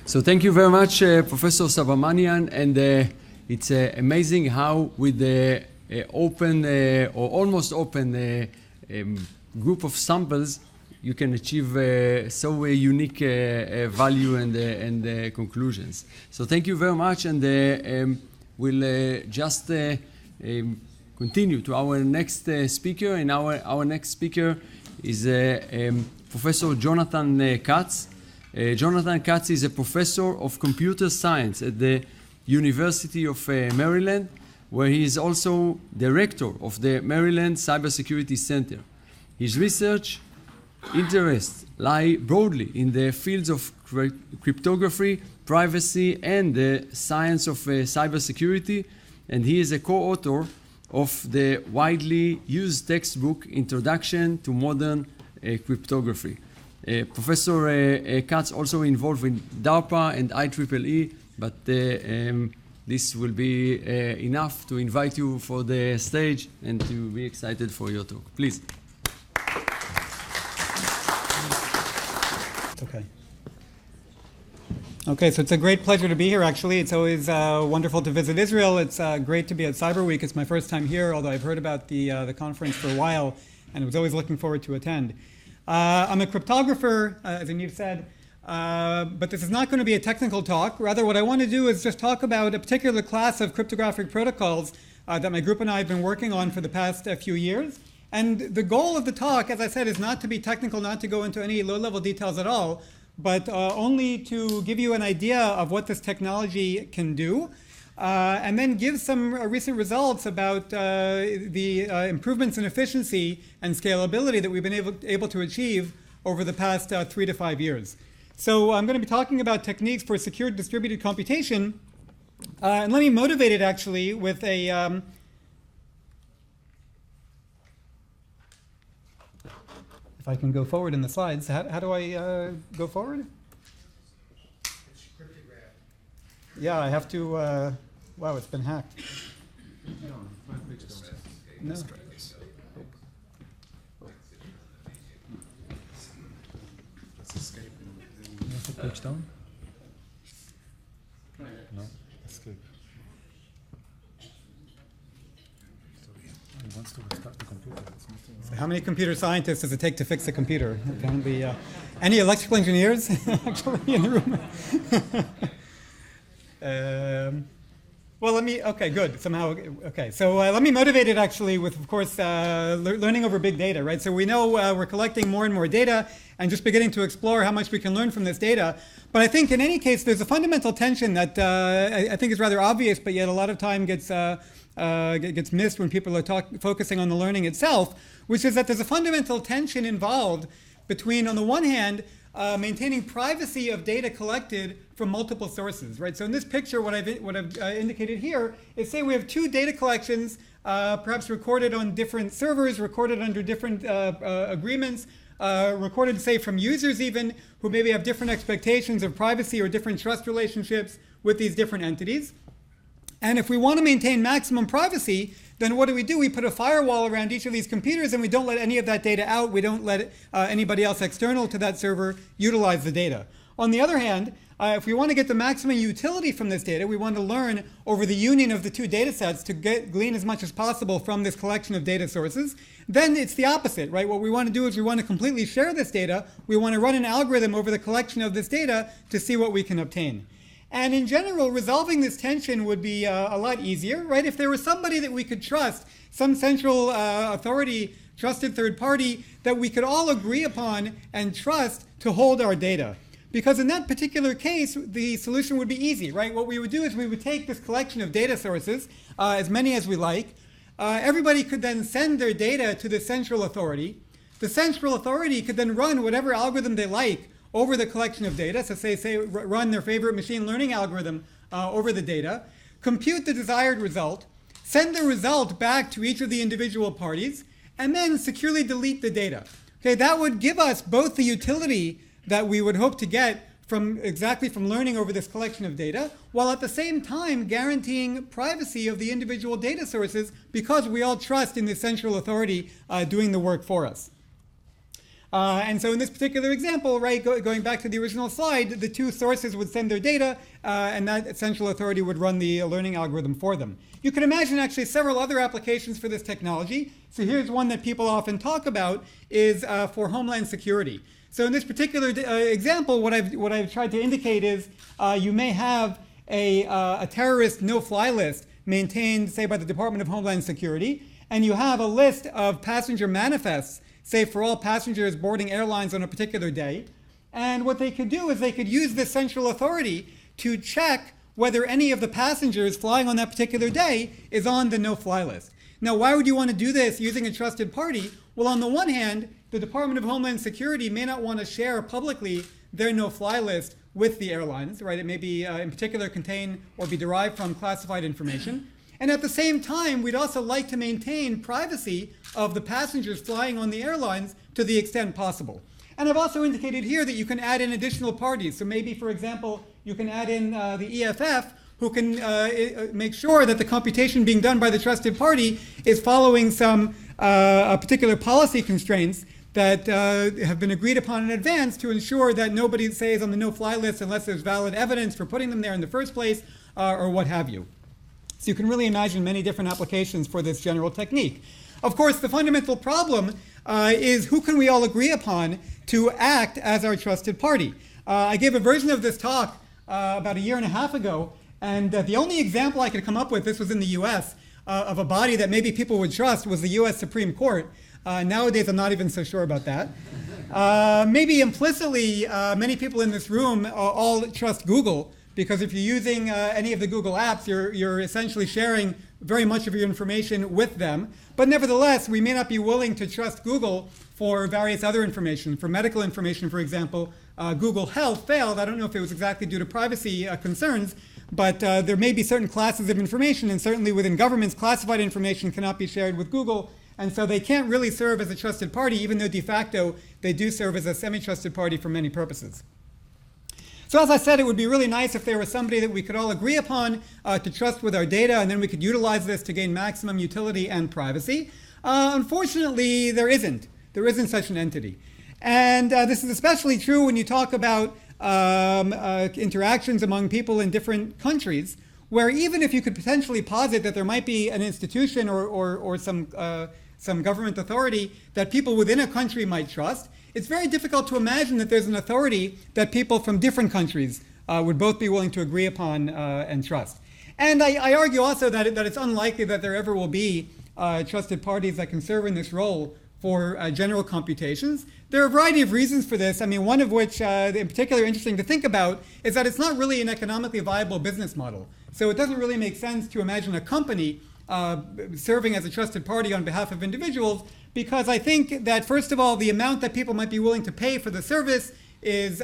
So thank you very much, Professor Subramanian, and it's amazing how with the open or almost open group of samples you can achieve so unique value and conclusions. So thank you very much, and we'll just continue to our next speaker, and our next speaker is Professor Jonathan Katz. Jonathan Katz is a professor of computer science at the University of Maryland, where he is also director of the Maryland Cybersecurity Center. His research interests lie broadly in the fields of cryptography, privacy, and the science of cybersecurity, and he is a co-author of the widely used textbook Introduction to Modern Cryptography. Professor Katz also involved in DARPA and IEEE, but this will be enough to invite you for the stage and to be excited for your talk. Please. Okay. Okay, so it's a great pleasure to be here, actually. It's always wonderful to visit Israel. It's great to be at Cyber Week. It's my first time here, although I've heard about the conference for a while, and I was always looking forward to attend. I'm a cryptographer, as Aniv said, but this is not going to be a technical talk. Rather, what I want to do is just talk about a particular class of cryptographic protocols that my group and I have been working on for the past few years. And the goal of the talk, as I said, is not to be technical, not to go into any low-level details at all, but only to give you an idea of what this technology can do, and then give some recent results about the improvements in efficiency and scalability that we've been able to achieve over the past 3 to 5 years. So I'm going to be talking about techniques for secure distributed computation, and let me motivate it actually with a if I can go forward in the slides. How do I go forward? It's cryptographed. Yeah, I have to, wow, it's been hacked. No. Let's try this. Let's escape. Page down? No, escape. He wants to restart the computer. So how many computer scientists does it take to fix a computer? Apparently, any electrical engineers actually in the room? Well, okay, good. Somehow, okay. So let me motivate it actually with, of course, learning over big data, right? So we know we're collecting more and more data and just beginning to explore how much we can learn from this data. But I think in any case, there's a fundamental tension that I think is rather obvious, but yet a lot of time gets missed when people are focusing on the learning itself, which is that there's a fundamental tension involved between, on the one hand, maintaining privacy of data collected from multiple sources, right? So in this picture, what I've indicated here is, say we have 2 data collections, perhaps recorded on different servers, recorded under different agreements, recorded, say, from users even, who maybe have different expectations of privacy or different trust relationships with these different entities. And if we want to maintain maximum privacy, then what do? We put a firewall around each of these computers, and we don't let any of that data out. We don't let anybody else external to that server utilize the data. On the other hand, if we want to get the maximum utility from this data, we want to learn over the union of the 2 data sets to glean as much as possible from this collection of data sources, then it's the opposite, right? What we want to do is we want to completely share this data. We want to run an algorithm over the collection of this data to see what we can obtain. And in general, resolving this tension would be a lot easier, right? If there was somebody that we could trust, some central authority, trusted third party, that we could all agree upon and trust to hold our data. Because in that particular case, the solution would be easy, right? What we would do is we would take this collection of data sources, as many as we like. Everybody could then send their data to the central authority. The central authority could then run whatever algorithm they like over the collection of data, so say run their favorite machine learning algorithm over the data, compute the desired result, send the result back to each of the individual parties, and then securely delete the data. Okay, that would give us both the utility that we would hope to get from learning over this collection of data, while at the same time guaranteeing privacy of the individual data sources because we all trust in the central authority doing the work for us. And so in this particular example, right, going back to the original slide, the two sources would send their data, and that central authority would run the learning algorithm for them. You can imagine actually several other applications for this technology. So here's one that people often talk about is for Homeland Security. So in this particular example, what I've tried to indicate is you may have a terrorist no-fly list maintained, say, by the Department of Homeland Security, and you have a list of passenger manifests, say, for all passengers boarding airlines on a particular day. And what they could do is they could use this central authority to check whether any of the passengers flying on that particular day is on the no-fly list. Now, why would you want to do this using a trusted party? Well, on the one hand, the Department of Homeland Security may not want to share publicly their no-fly list with the airlines, right? It may be, in particular, contain or be derived from classified information. And at the same time, we'd also like to maintain privacy of the passengers flying on the airlines to the extent possible. And I've also indicated here that you can add in additional parties. So maybe, for example, you can add in the EFF, who can make sure that the computation being done by the trusted party is following some particular policy constraints that have been agreed upon in advance to ensure that nobody, say, is on the no-fly list unless there's valid evidence for putting them there in the first place, or what have you. So you can really imagine many different applications for this general technique. Of course, the fundamental problem is who can we all agree upon to act as our trusted party? I gave a version of this talk about 1.5 years ago, and the only example I could come up with, this was in the US, of a body that maybe people would trust was the US Supreme Court. Nowadays, I'm not even so sure about that. Maybe implicitly, many people in this room all trust Google, because if you're using any of the Google apps, you're essentially sharing very much of your information with them. But nevertheless, we may not be willing to trust Google for various other information. For medical information, for example, Google Health failed. I don't know if it was exactly due to privacy concerns, but there may be certain classes of information, and certainly within governments, classified information cannot be shared with Google. And so they can't really serve as a trusted party, even though de facto they do serve as a semi-trusted party for many purposes. So as I said, it would be really nice if there was somebody that we could all agree upon to trust with our data, and then we could utilize this to gain maximum utility and privacy. Unfortunately, there isn't. There isn't such an entity. And this is especially true when you talk about interactions among people in different countries, where even if you could potentially posit that there might be an institution or some government authority that people within a country might trust, it's very difficult to imagine that there's an authority that people from different countries would both be willing to agree upon and trust. And I argue also that it's unlikely that there ever will be trusted parties that can serve in this role for general computations. There are a variety of reasons for this. I mean, one of which, in particular, interesting to think about, is that it's not really an economically viable business model. So it doesn't really make sense to imagine a company serving as a trusted party on behalf of individuals, because I think that, first of all, the amount that people might be willing to pay for the service is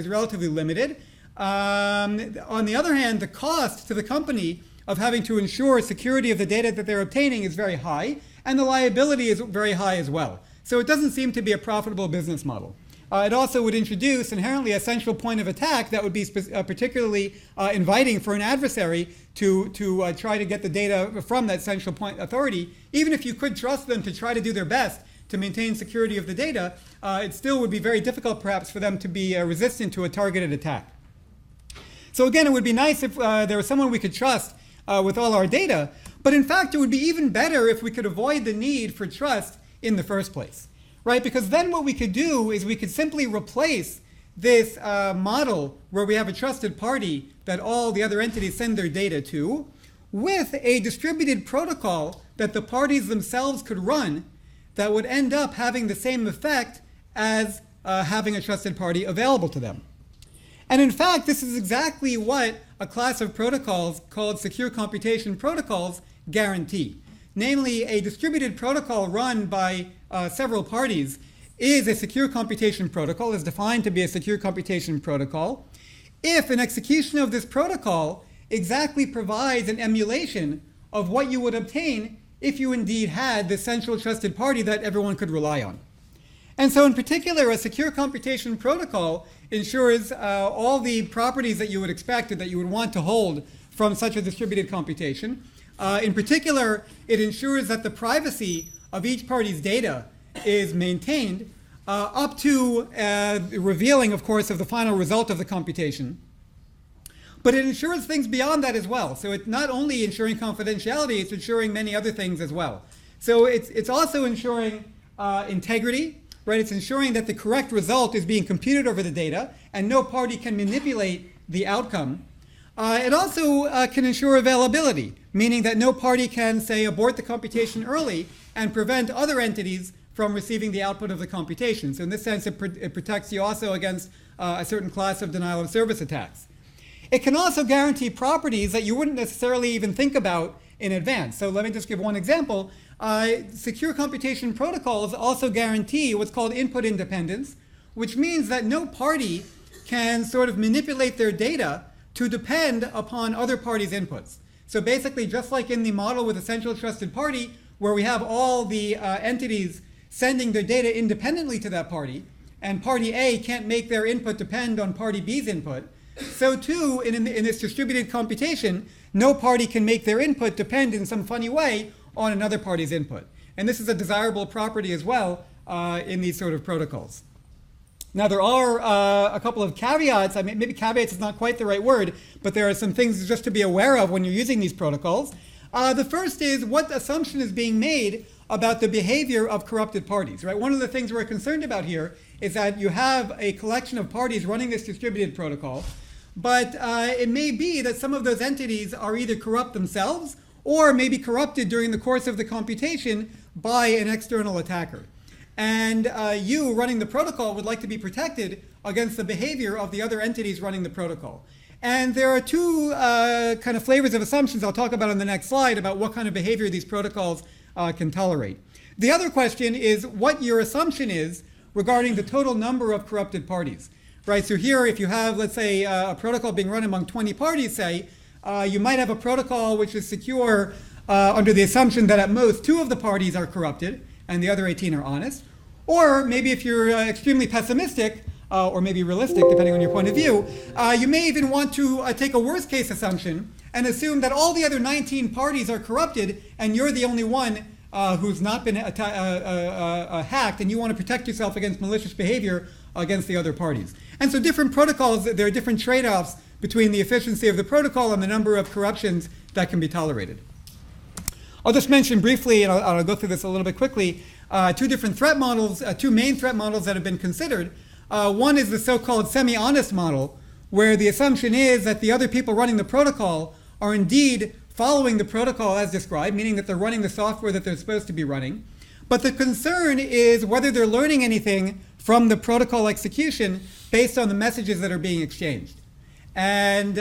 relatively limited. On the other hand, the cost to the company of having to ensure security of the data that they're obtaining is very high, and the liability is very high as well. So it doesn't seem to be a profitable business model. It also would introduce inherently a central point of attack that would be particularly inviting for an adversary to try to get the data from that central point authority. Even if you could trust them to try to do their best to maintain security of the data, it still would be very difficult perhaps for them to be resistant to a targeted attack. So again, it would be nice if there was someone we could trust with all our data, but in fact it would be even better if we could avoid the need for trust in the first place. Right? Because then what we could do is we could simply replace this model where we have a trusted party that all the other entities send their data to with a distributed protocol that the parties themselves could run that would end up having the same effect as having a trusted party available to them. And in fact, this is exactly what a class of protocols called secure computation protocols guarantee. Namely, a distributed protocol run by several parties is a secure computation protocol, is defined to be a secure computation protocol, if an execution of this protocol exactly provides an emulation of what you would obtain if you indeed had the central trusted party that everyone could rely on. And so in particular, a secure computation protocol ensures all the properties that you would expect or that you would want to hold from such a distributed computation. In particular, it ensures that the privacy of each party's data is maintained. up to revealing, of course, of the final result of the computation. But it ensures things beyond that as well. So it's not only ensuring confidentiality, it's ensuring many other things as well. So it's also ensuring integrity, right? It's ensuring that the correct result is being computed over the data and no party can manipulate the outcome. It also can ensure availability, meaning that no party can, say, abort the computation early and prevent other entities from receiving the output of the computation. So in this sense, it protects you also against a certain class of denial of service attacks. It can also guarantee properties that you wouldn't necessarily even think about in advance. So let me just give one example. Secure computation protocols also guarantee what's called input independence, which means that no party can sort of manipulate their data to depend upon other parties' inputs. So basically, just like in the model with a central trusted party, where we have all the entities sending their data independently to that party, and party A can't make their input depend on party B's input, so too, in this distributed computation, no party can make their input depend in some funny way on another party's input. And this is a desirable property as well in these sort of protocols. Now, there are a couple of caveats. I mean, maybe caveats is not quite the right word, but there are some things just to be aware of when you're using these protocols. The first is what assumption is being made about the behavior of corrupted parties, right? One of the things we're concerned about here is that you have a collection of parties running this distributed protocol, but it may be that some of those entities are either corrupt themselves or may be corrupted during the course of the computation by an external attacker. And you running the protocol would like to be protected against the behavior of the other entities running the protocol. And there are two kind of flavors of assumptions I'll talk about on the next slide about what kind of behavior these protocols can tolerate. The other question is what your assumption is regarding the total number of corrupted parties. Right, so here if you have, let's say, a protocol being run among 20 parties, say, you might have a protocol which is secure under the assumption that at most 2 of the parties are corrupted and the other 18 are honest. Or maybe if you're extremely pessimistic, or maybe realistic, depending on your point of view, you may even want to take a worst case assumption and assume that all the other 19 parties are corrupted and you're the only one who's not been hacked, and you want to protect yourself against malicious behavior against the other parties. And so different protocols, there are different trade-offs between the efficiency of the protocol and the number of corruptions that can be tolerated. I'll just mention briefly, and I'll go through this a little bit quickly, two different threat models, two main threat models that have been considered. One is the so-called semi-honest model, where the assumption is that the other people running the protocol are indeed following the protocol as described, meaning that they're running the software that they're supposed to be running. But the concern is whether they're learning anything from the protocol execution based on the messages that are being exchanged. And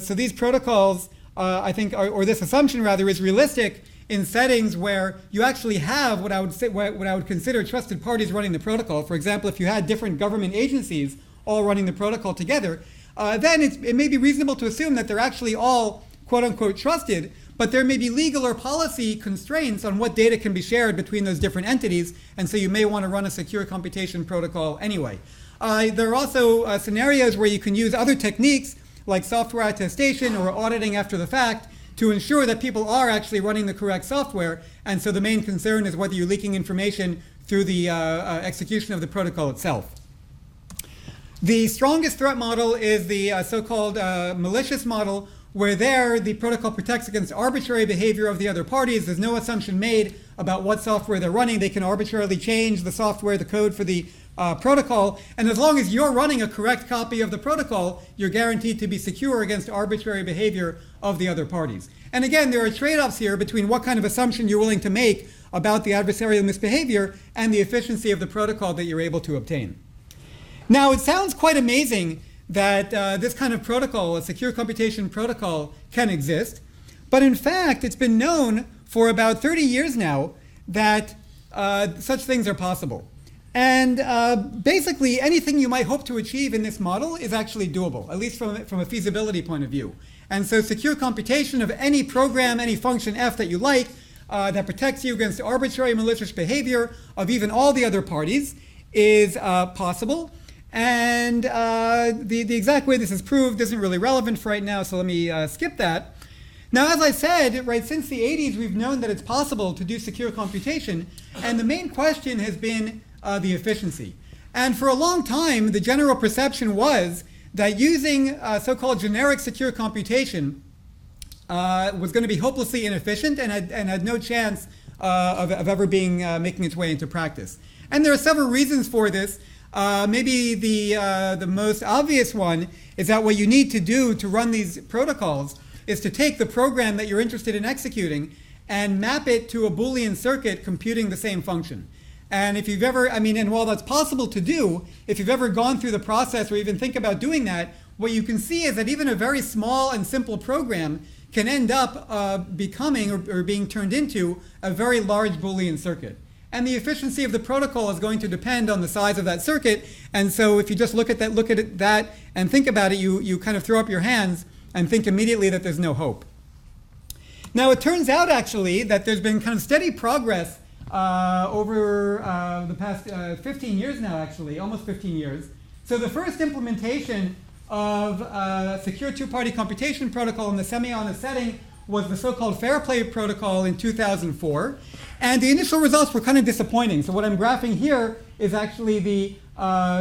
so these protocols, I think, or this assumption rather, is realistic in settings where you actually have what I would consider trusted parties running the protocol. For example, if you had different government agencies all running the protocol together, then it may be reasonable to assume that they're actually all quote-unquote trusted, but there may be legal or policy constraints on what data can be shared between those different entities, and so you may want to run a secure computation protocol anyway. There are also scenarios where you can use other techniques like software attestation or auditing after the fact to ensure that people are actually running the correct software, and so the main concern is whether you're leaking information through the execution of the protocol itself. The strongest threat model is the so-called malicious model, where there the protocol protects against arbitrary behavior of the other parties. There's no assumption made about what software they're running. They can arbitrarily change the software, the code for the protocol, and as long as you're running a correct copy of the protocol, you're guaranteed to be secure against arbitrary behavior of the other parties. And again, there are trade-offs here between what kind of assumption you're willing to make about the adversarial misbehavior and the efficiency of the protocol that you're able to obtain. Now, it sounds quite amazing that this kind of protocol, a secure computation protocol, can exist. But in fact, it's been known for about 30 years now that such things are possible. And basically, anything you might hope to achieve in this model is actually doable, at least from a feasibility point of view. And so secure computation of any program, any function F that you like, that protects you against arbitrary malicious behavior of even all the other parties is possible. And the exact way this is proved isn't really relevant for right now, so let me skip that. Now, as I said, right, since the 80s, we've known that it's possible to do secure computation, and the main question has been the efficiency. And for a long time, the general perception was that using so-called generic secure computation was going to be hopelessly inefficient and had no chance of ever making its way into practice. And there are several reasons for this. Maybe the most obvious one is that what you need to do to run these protocols is to take the program that you're interested in executing and map it to a Boolean circuit computing the same function. And if you've ever, and while that's possible to do, if you've ever gone through the process or even think about doing that, what you can see is that even a very small and simple program can end up becoming or being turned into a very large Boolean circuit. And the efficiency of the protocol is going to depend on the size of that circuit. And so if you just look at that and think about it, you kind of throw up your hands and think immediately that there's no hope. Now it turns out actually that there's been kind of steady progress over the past 15 years now, actually, almost 15 years. So the first implementation of secure two-party computation protocol in the semi-honest setting was the so-called Fairplay protocol in 2004. And the initial results were kind of disappointing. So what I'm graphing here is actually the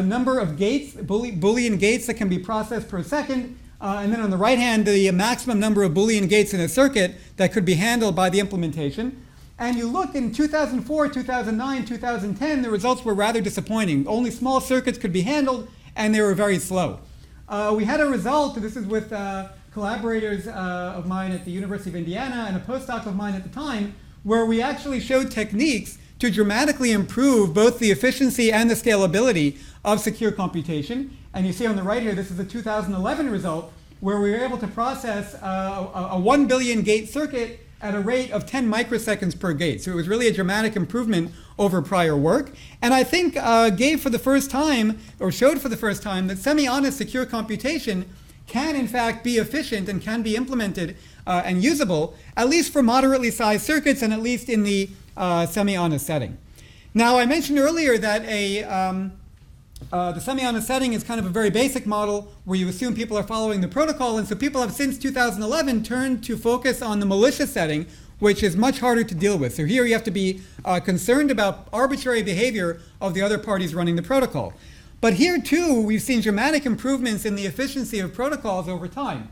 number of gates, Boolean gates that can be processed per second. And then on the right hand, the maximum number of Boolean gates in a circuit that could be handled by the implementation. And you look in 2004, 2009, 2010, the results were rather disappointing. Only small circuits could be handled, and they were very slow. We had a result, this is with collaborators of mine at the University of Indiana and a postdoc of mine at the time, where we actually showed techniques to dramatically improve both the efficiency and the scalability of secure computation. And you see on the right here, this is a 2011 result, where we were able to process a 1 billion gate circuit at a rate of 10 microseconds per gate. So it was really a dramatic improvement over prior work. And I think gave for the first time, or showed for the first time, that semi-honest secure computation can in fact be efficient and can be implemented and usable, at least for moderately sized circuits and at least in the semi-honest setting. Now I mentioned earlier that the semi-honest setting is kind of a very basic model where you assume people are following the protocol, and so people have since 2011 turned to focus on the malicious setting, which is much harder to deal with. So here you have to be concerned about arbitrary behavior of the other parties running the protocol. But here too, we've seen dramatic improvements in the efficiency of protocols over time.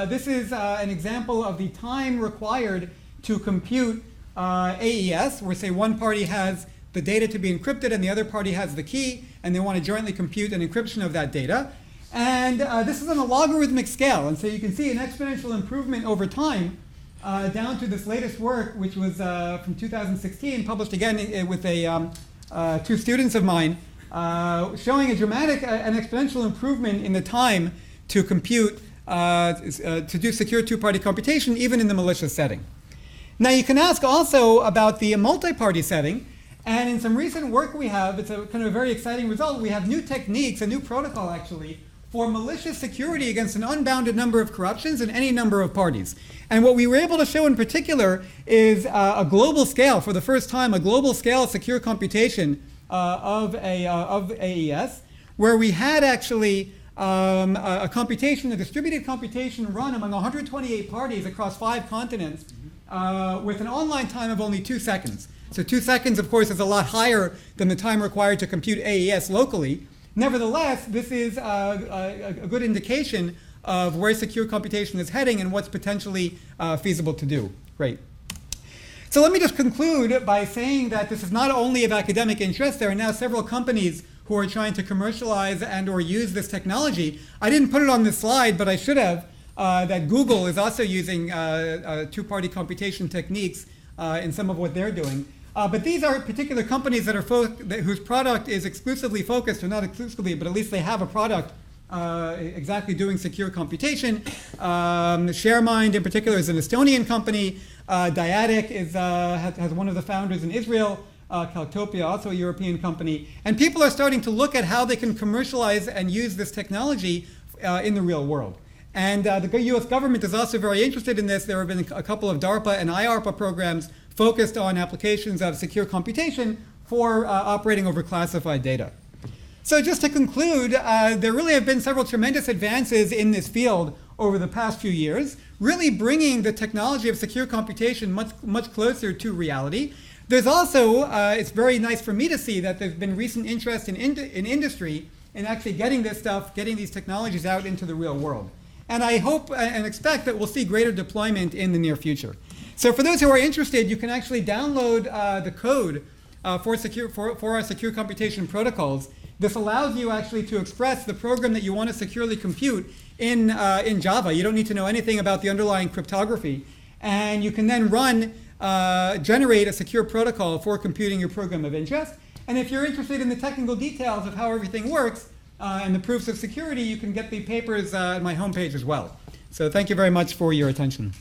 This is an example of the time required to compute AES, where say one party has the data to be encrypted and the other party has the key, and they want to jointly compute an encryption of that data. And this is on a logarithmic scale, and so you can see an exponential improvement over time down to this latest work, which was from 2016, published again with two students of mine, showing a dramatic and exponential improvement in the time to compute, to do secure two-party computation, even in the malicious setting. Now you can ask also about the multi-party setting, and in some recent work we have, it's a kind of a very exciting result, we have new techniques, a new protocol actually, for malicious security against an unbounded number of corruptions and any number of parties. And what we were able to show in particular is a global scale, for the first time, a global scale secure computation of AES, where we had actually a computation, a distributed computation run among 128 parties across 5 continents with an online time of only 2 seconds. So 2 seconds, of course, is a lot higher than the time required to compute AES locally. Nevertheless, this is a good indication of where secure computation is heading and what's potentially feasible to do. Great. So let me just conclude by saying that this is not only of academic interest. There are now several companies who are trying to commercialize and or use this technology. I didn't put it on this slide, but I should have, that Google is also using two-party computation techniques in some of what they're doing. But these are particular companies that are whose product is exclusively focused, or not exclusively, but at least they have a product exactly doing secure computation. ShareMind in particular is an Estonian company. Dyadic has one of the founders in Israel. Caltopia, also a European company. And people are starting to look at how they can commercialize and use this technology in the real world. And the US government is also very interested in this. There have been a couple of DARPA and IARPA programs focused on applications of secure computation for operating over classified data. So just to conclude, there really have been several tremendous advances in this field over the past few years, really bringing the technology of secure computation much closer to reality. There's also, it's very nice for me to see that there's been recent interest in industry in actually getting this stuff, getting these technologies out into the real world. And I hope and expect that we'll see greater deployment in the near future. So for those who are interested, you can actually download the code for our secure computation protocols. This allows you actually to express the program that you want to securely compute in Java. You don't need to know anything about the underlying cryptography. And you can then generate a secure protocol for computing your program of interest. And if you're interested in the technical details of how everything works and the proofs of security, you can get the papers at my homepage as well. So thank you very much for your attention.